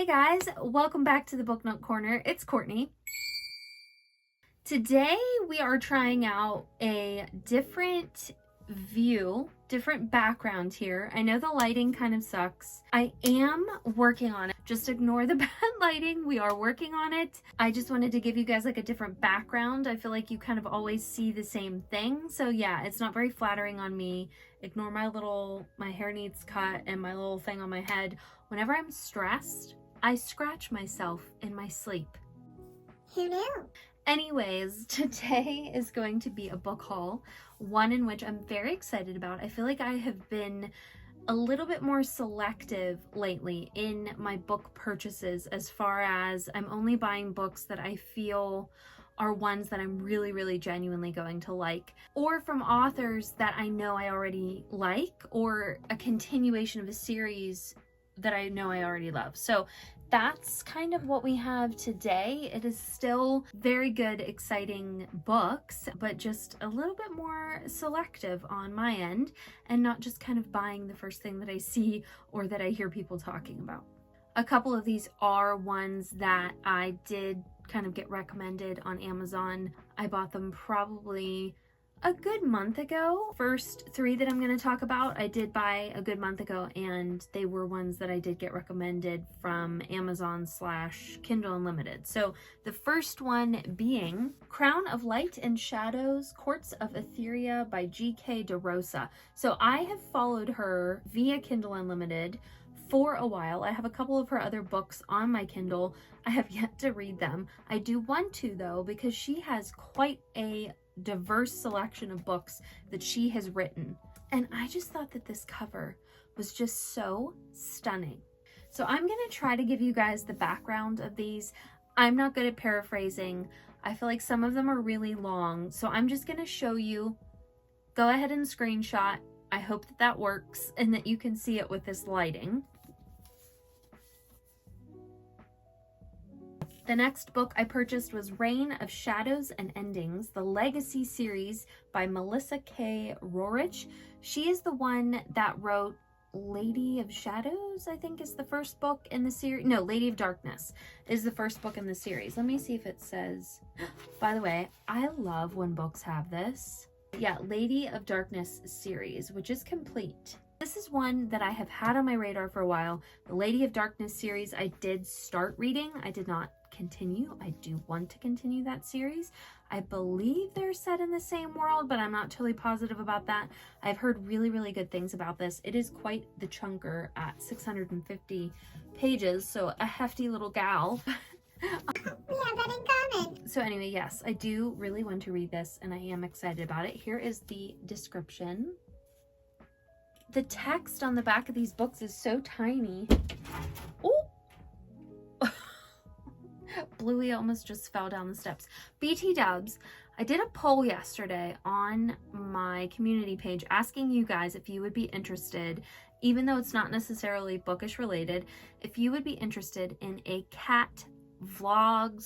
guys, welcome back to the Book Nook Corner. It's Courtney. Today we are trying out a different view, different background here. I know the lighting kind of sucks. I am working on it. Just ignore the bad lighting. We are working on it. I just wanted to give you guys like a different background. I feel like you kind of always see the same thing. So yeah, it's not very flattering on me. Ignore my hair needs cut and my little thing on my head. Whenever I'm stressed, I scratch myself in my sleep. Who knew? Anyways, today is going to be a book haul, one in which I'm very excited about. I feel like I have been a little bit more selective lately in my book purchases, as far as I'm only buying books that I feel are ones that I'm really genuinely going to like, or from authors that I know I already like, or a continuation of a series that I know I already love. So that's kind of what we have today. It is still very good, exciting books, but just a little bit more selective on my end and not just kind of buying the first thing that I see or that I hear people talking about. A couple of these are ones that I did kind of get recommended on Amazon. I bought them probably a good month ago. First three that I'm going to talk about, I did buy a good month ago, and they were ones that I did get recommended from Amazon/Kindle Unlimited. So the first one being Crown of Light and Shadows, Courts of Etheria by G.K. DeRosa. So I have followed her via Kindle Unlimited for a while. I have a couple of her other books on my Kindle. I have yet to read them. I do want to though, because she has quite a diverse selection of books that she has written, and I just thought that this cover was just so stunning. So I'm gonna try to give you guys the background of these. I'm not good at paraphrasing. I feel like some of them are really long, so I'm just gonna show you. Go ahead and screenshot. I hope that that works and that you can see it with this lighting. The next book I purchased was Reign of Shadows and Endings, the Legacy series by Melissa K. Rorich. She is the one that wrote Lady of Shadows, I think is the first book in the series. No, Lady of Darkness is the first book in the series. Let me see if it says. By the way, I love when books have this. Yeah, Lady of Darkness series, which is complete. This is one that I have had on my radar for a while. The Lady of Darkness series I did start reading. I did not continue. I do want to continue that series. I believe they're set in the same world, but I'm not totally positive about that. I've heard really good things about this. It is quite the chunker at 650 pages, so a hefty little gal. We have that in common. So anyway, yes, I do really want to read this, and I am excited about it. Here is the description. The text on the back of these books is so tiny. Oh! Bluey almost just fell down the steps. BT Dubs, I did a poll yesterday on my community page asking you guys if you would be interested, even though it's not necessarily bookish related, if you would be interested in a cat vlog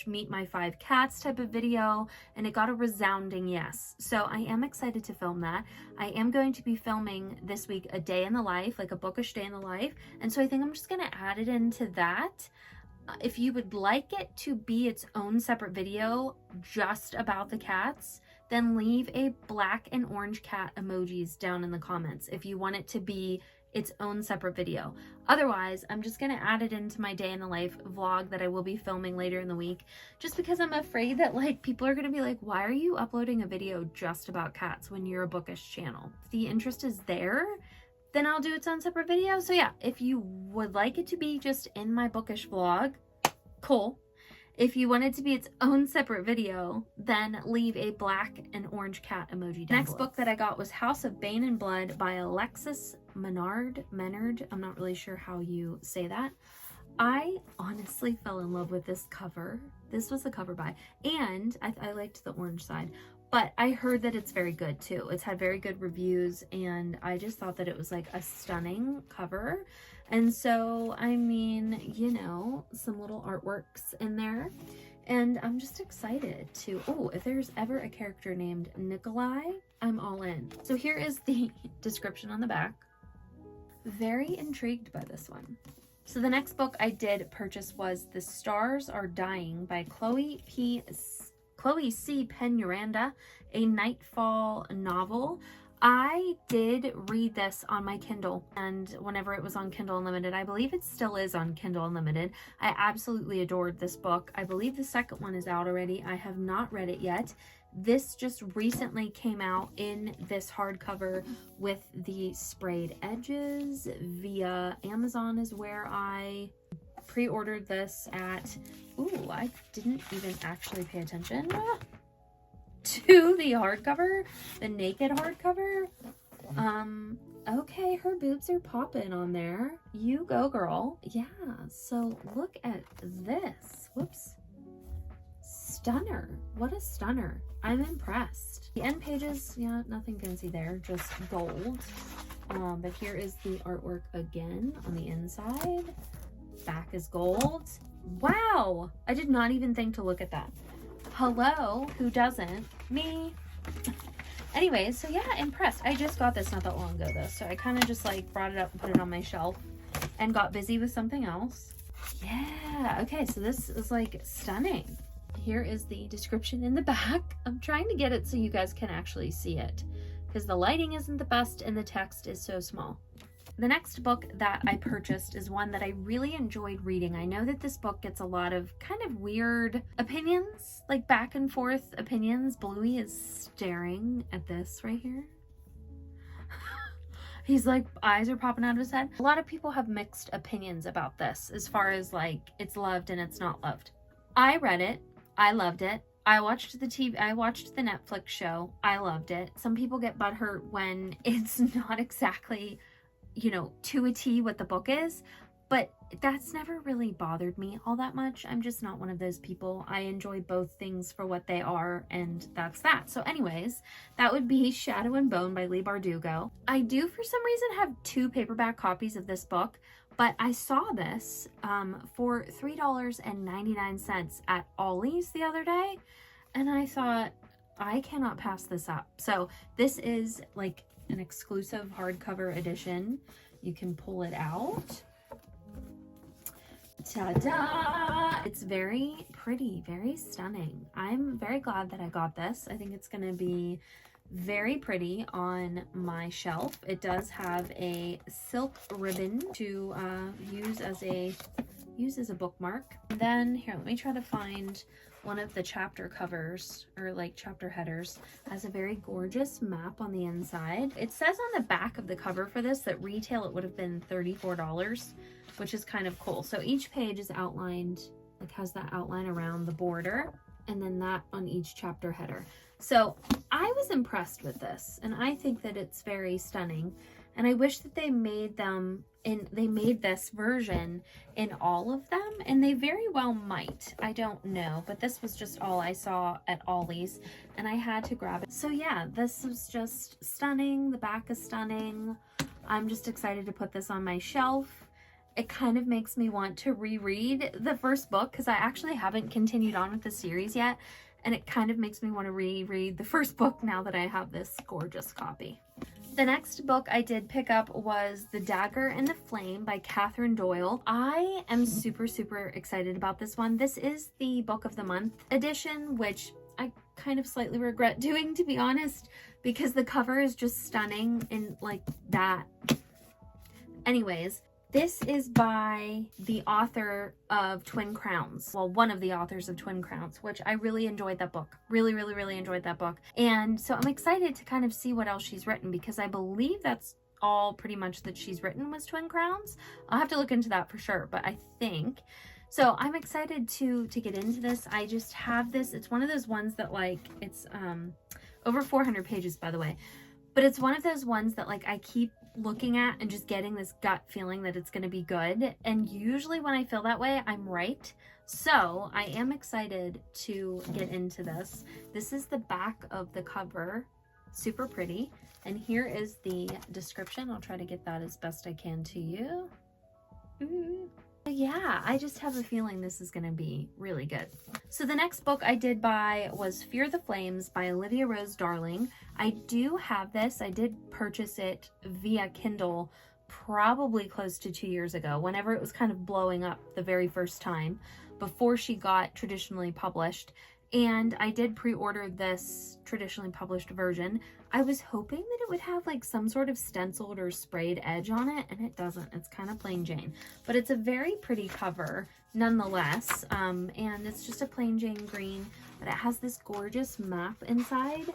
/ meet my 5 cats type of video, and it got a resounding yes. So I am excited to film that. I am going to be filming this week a day in the life, like a bookish day in the life, and so I think I'm just going to add it into that. If you would like it to be its own separate video just about the cats, then leave a black and orange cat emojis down in the comments if you want it to be its own separate video. Otherwise, I'm just going to add it into my day in the life vlog that I will be filming later in the week, just because I'm afraid that like people are going to be like, why are you uploading a video just about cats when you're a bookish channel? If the interest is there, then I'll do its own separate video. So yeah, if you would like it to be just in my bookish vlog, cool. If you want it to be its own separate video, then leave a black and orange cat emoji down below. Book that I got was House of Bane and Blood by Alexis Menard. I'm not really sure how you say that. I honestly fell in love with this cover. This was the cover by, and I liked the orange side, but I heard that it's very good too. It's had very good reviews, and I just thought that it was like a stunning cover. And so, I mean, you know, some little artworks in there, and I'm just excited to, oh, if there's ever a character named Nikolai, I'm all in. So here is the description on the back. Very intrigued by this one. So the next book I did purchase was The Stars Are Dying by Chloe C. Penuranda, a Nightfall novel. I did read this on my Kindle, and whenever it was on Kindle Unlimited, I believe it still is on Kindle Unlimited. I absolutely adored this book. I believe the second one is out already. I have not read it yet. This just recently came out in this hardcover with the sprayed edges via Amazon is where I pre-ordered this at. Ooh, I didn't even actually pay attention to the hardcover, the naked hardcover. Okay, her boobs are popping on there. You go, girl. Yeah, so look at this. Whoops. Stunner. What a stunner. I'm impressed. The end pages, yeah, nothing fancy there, just gold. But here is the artwork again on the inside. Back is gold. Wow! I did not even think to look at that. Hello, who doesn't? Me. Anyways, so yeah, impressed. I just got this not that long ago though, so I kind of just like brought it up and put it on my shelf and got busy with something else. Yeah, okay, so this is like stunning. Here is the description in the back. I'm trying to get it so you guys can actually see it because the lighting isn't the best and the text is so small. The next book that I purchased is one that I really enjoyed reading. I know that this book gets a lot of kind of weird opinions, like back and forth opinions. Bluey is staring at this right here. He's like, eyes are popping out of his head. A lot of people have mixed opinions about this as far as like it's loved and it's not loved. I read it. I loved it. I watched the Netflix show. I loved it. Some people get butthurt when it's not exactly, you know, to a T what the book is, but that's never really bothered me all that much. I'm just not one of those people. I enjoy both things for what they are, and that's that. So anyways, that would be Shadow and Bone by Leigh Bardugo. I do for some reason have 2 paperback copies of this book, but I saw this for $3.99 at Ollie's the other day, and I thought, I cannot pass this up. So this is like an exclusive hardcover edition. You can pull it out. Ta-da! It's very pretty, very stunning. I'm very glad that I got this. I think it's going to be very pretty on my shelf. It does have a silk ribbon to use as a bookmark. And then here, let me try to find one of the chapter covers or like chapter headers. Has a very gorgeous map on the inside. It says on the back of the cover for this that retail it would have been $34, which is kind of cool. So each page is outlined, like has that outline around the border, and then that on each chapter header. So I was impressed with this, and I think that it's very stunning. And I wish that they made this version in all of them, and they very well might. I don't know, but this was just all I saw at Ollie's, and I had to grab it. So yeah, this was just stunning. The back is stunning. I'm just excited to put this on my shelf. It kind of makes me want to reread the first book because I actually haven't continued on with the series yet, and it kind of makes me want to reread the first book now that I have this gorgeous copy. The next book I did pick up was The Dagger and the Flame by Catherine Doyle. I am super, super excited about this one. This is the Book of the Month edition, which I kind of slightly regret doing, to be honest, because the cover is just stunning and like that. Anyways, this is by the author of Twin Crowns. Well, one of the authors of Twin Crowns, which I really enjoyed that book. Really, really, really enjoyed that book. And so I'm excited to kind of see what else she's written because I believe that's all pretty much that she's written was Twin Crowns. I'll have to look into that for sure, but I think. So I'm excited to get into this. I just have this. It's one of those ones that like, it's over 400 pages, by the way. But it's one of those ones that like I keep looking at and just getting this gut feeling that it's going to be good, and usually when I feel that way I'm right. So I am excited to get into this. This is the back of the cover, super pretty, and here is the description. I'll try to get that as best I can to you. Yeah, I just have a feeling this is going to be really good. So the next book I did buy was Fear the Flames by Olivia Rose Darling. I do have this. I did purchase it via Kindle, probably close to 2 years ago, whenever it was kind of blowing up the very first time, before she got traditionally published. And I did pre-order this traditionally published version. I was hoping that it would have like some sort of stenciled or sprayed edge on it, and it doesn't. It's kind of plain Jane, but it's a very pretty cover nonetheless. And it's just a plain Jane green, but it has this gorgeous map inside.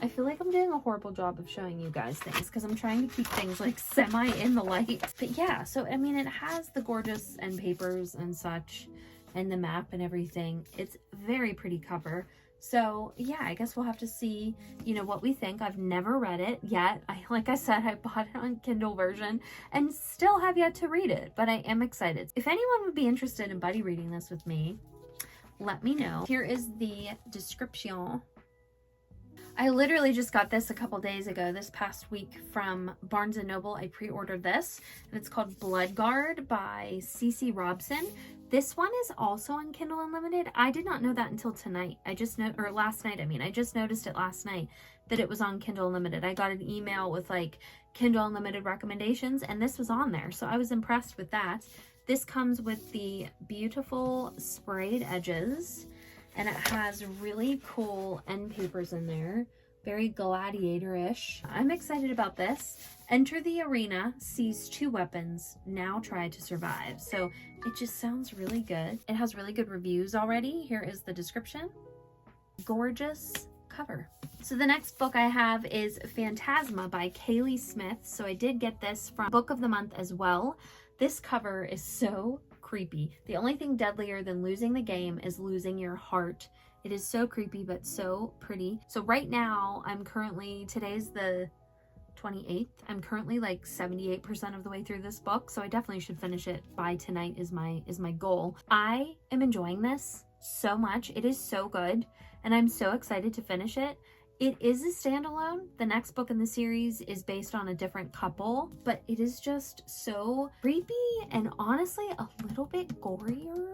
I feel like I'm doing a horrible job of showing you guys things because I'm trying to keep things like semi in the light. But yeah, so I mean, it has the gorgeous end papers and such, and the map and everything. It's very pretty cover. So yeah, I guess we'll have to see, you know, what we think. I've never read it yet. Like I said, I bought it on Kindle version and still have yet to read it, but I am excited. If anyone would be interested in buddy reading this with me, let me know. Here is the description. I literally just got this a couple days ago, this past week, from Barnes & Noble. I pre-ordered this, and it's called Bloodguard by C.C. Robson. This one is also on Kindle Unlimited. I did not know that until tonight. Last night, I mean. I just noticed it last night that it was on Kindle Unlimited. I got an email with like Kindle Unlimited recommendations, and this was on there, so I was impressed with that. This comes with the beautiful sprayed edges, and it has really cool end papers in there. Very gladiator-ish. I'm excited about this. Enter the arena, seize 2 weapons, now try to survive. So it just sounds really good. It has really good reviews already. Here is the description. Gorgeous cover. So the next book I have is Fantasma by Kaylee Smith. So I did get this from Book of the Month as well. This cover is so creepy. The only thing deadlier than losing the game is losing your heart. It is so creepy, but so pretty. So right now, today's the 28th. I'm currently like 78% of the way through this book, so I definitely should finish it by tonight is my goal. I am enjoying this so much. It is so good, and I'm so excited to finish it. It is a standalone. The next book in the series is based on a different couple, but it is just so creepy and honestly a little bit gorier.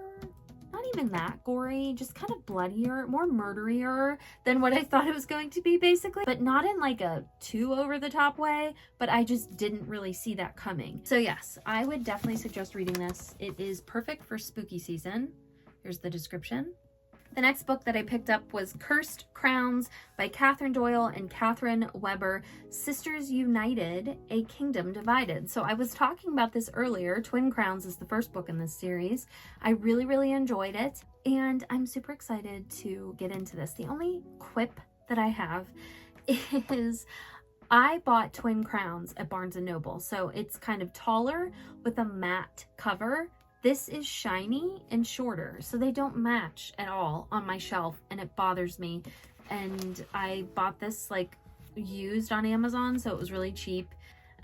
Not even that gory, just kind of bloodier, more murderier than what I thought it was going to be, basically. But not in like a too over the top way, but I just didn't really see that coming. So yes, I would definitely suggest reading this. It is perfect for spooky season. Here's the description. The next book that I picked up was Cursed Crowns by Catherine Doyle and Catherine Weber, Sisters United, A Kingdom Divided. So I was talking about this earlier. Twin Crowns is the first book in this series. I really, really enjoyed it, and I'm super excited to get into this. The only quip that I have is I bought Twin Crowns at Barnes & Noble. So it's kind of taller with a matte cover. This is shiny and shorter, so they don't match at all on my shelf, and it bothers me. And I bought this like used on Amazon, so it was really cheap.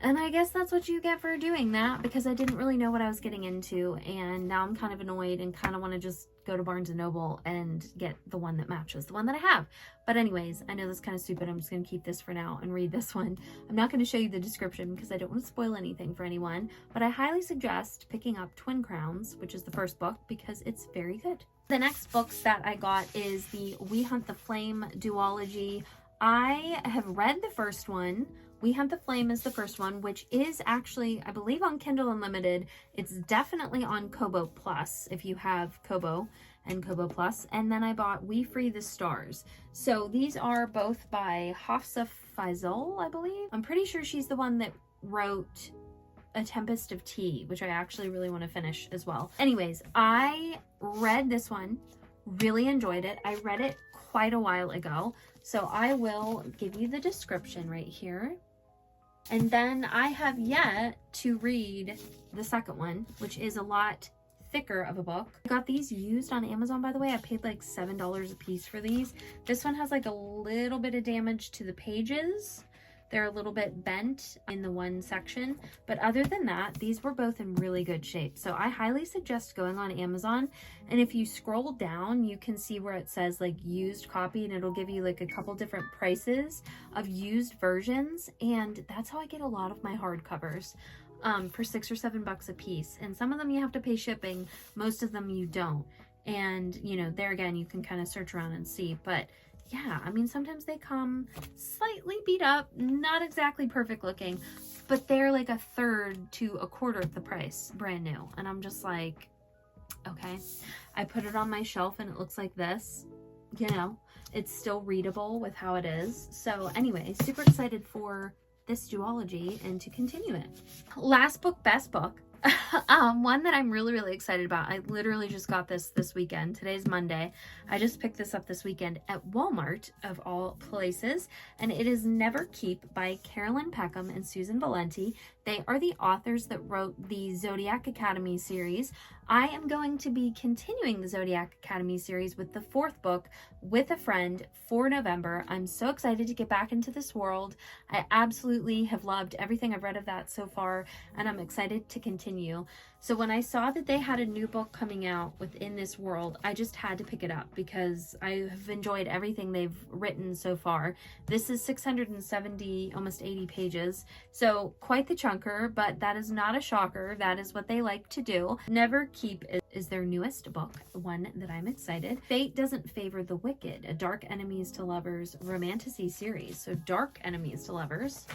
And I guess that's what you get for doing that, because I didn't really know what I was getting into, and now I'm kind of annoyed and kind of want to just go to Barnes & Noble and get the one that matches the one that I have. But anyways, I know that's kind of stupid. I'm just going to keep this for now and read this one. I'm not going to show you the description because I don't want to spoil anything for anyone, but I highly suggest picking up Twin Crowns, which is the first book, because it's very good. The next books that I got is the We Hunt the Flame duology. I have read the first one. We Hunt the Flame is the first one, which is actually, I believe, on Kindle Unlimited. It's definitely on Kobo Plus, if you have Kobo and Kobo Plus. And then I bought We Free the Stars. So these are both by Hafsa Faizal, I believe. I'm pretty sure she's the one that wrote A Tempest of Tea, which I actually really want to finish as well. Anyways, I read this one, really enjoyed it. I read it quite a while ago, so I will give you the description right here. And then I have yet to read the second one, which is a lot thicker of a book. I got these used on Amazon, by the way. I paid like $7 a piece for these. This one has like a little bit of damage to the pages. They're a little bit bent in the one section, but other than that, these were both in really good shape. So I highly suggest going on Amazon, and if you scroll down, you can see where it says like used copy, and it'll give you like a couple different prices of used versions, and that's how I get a lot of my hardcovers, for $6 or $7 a piece. And some of them you have to pay shipping, most of them you don't. And you know, there again, you can kind of search around and see, but yeah, I mean, sometimes they come slightly beat up, not exactly perfect looking, but they're like a third to a quarter of the price, brand new. And I'm just like, okay. I put it on my shelf and it looks like this, you know, it's still readable with how it is. So anyway, super excited for this duology and to continue it. Last book, best book. One that I'm really excited about. I literally just got this weekend. Today's Monday. I just picked this up this weekend at Walmart of all places, and it is Never Keep by Carolyn Peckham and Susan Valenti. They are the authors that wrote the Zodiac Academy series. I am going to be continuing the Zodiac Academy series with the 4th book with a friend for November. I'm so excited to get back into this world. I absolutely have loved everything I've read of that so far, and I'm excited to continue. So when I saw that they had a new book coming out within this world, I just had to pick it up because I have enjoyed everything they've written so far. This is 670, almost 80 pages, so quite the chunker, but that is not a shocker. That is what they like to do. Never Keep is their newest book, one that I'm excited. Fate Doesn't Favor the Wicked, a Dark Enemies to Lovers romantasy series. So Dark Enemies to Lovers.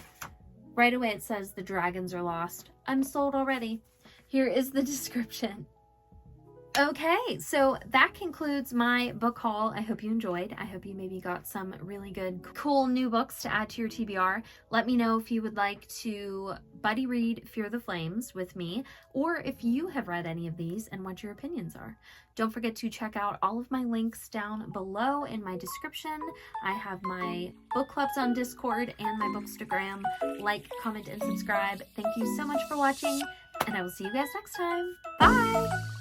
Right away it says the dragons are lost. I'm sold already. Here is the description. Okay, so that concludes my book haul. I hope you enjoyed. I hope you maybe got some really good, cool new books to add to your TBR. Let me know if you would like to buddy read Fear the Flames with me, or if you have read any of these and what your opinions are. Don't forget to check out all of my links down below in my description. I have my book clubs on Discord and my Bookstagram. Like, comment, and subscribe. Thank you so much for watching, and I will see you guys next time. Bye!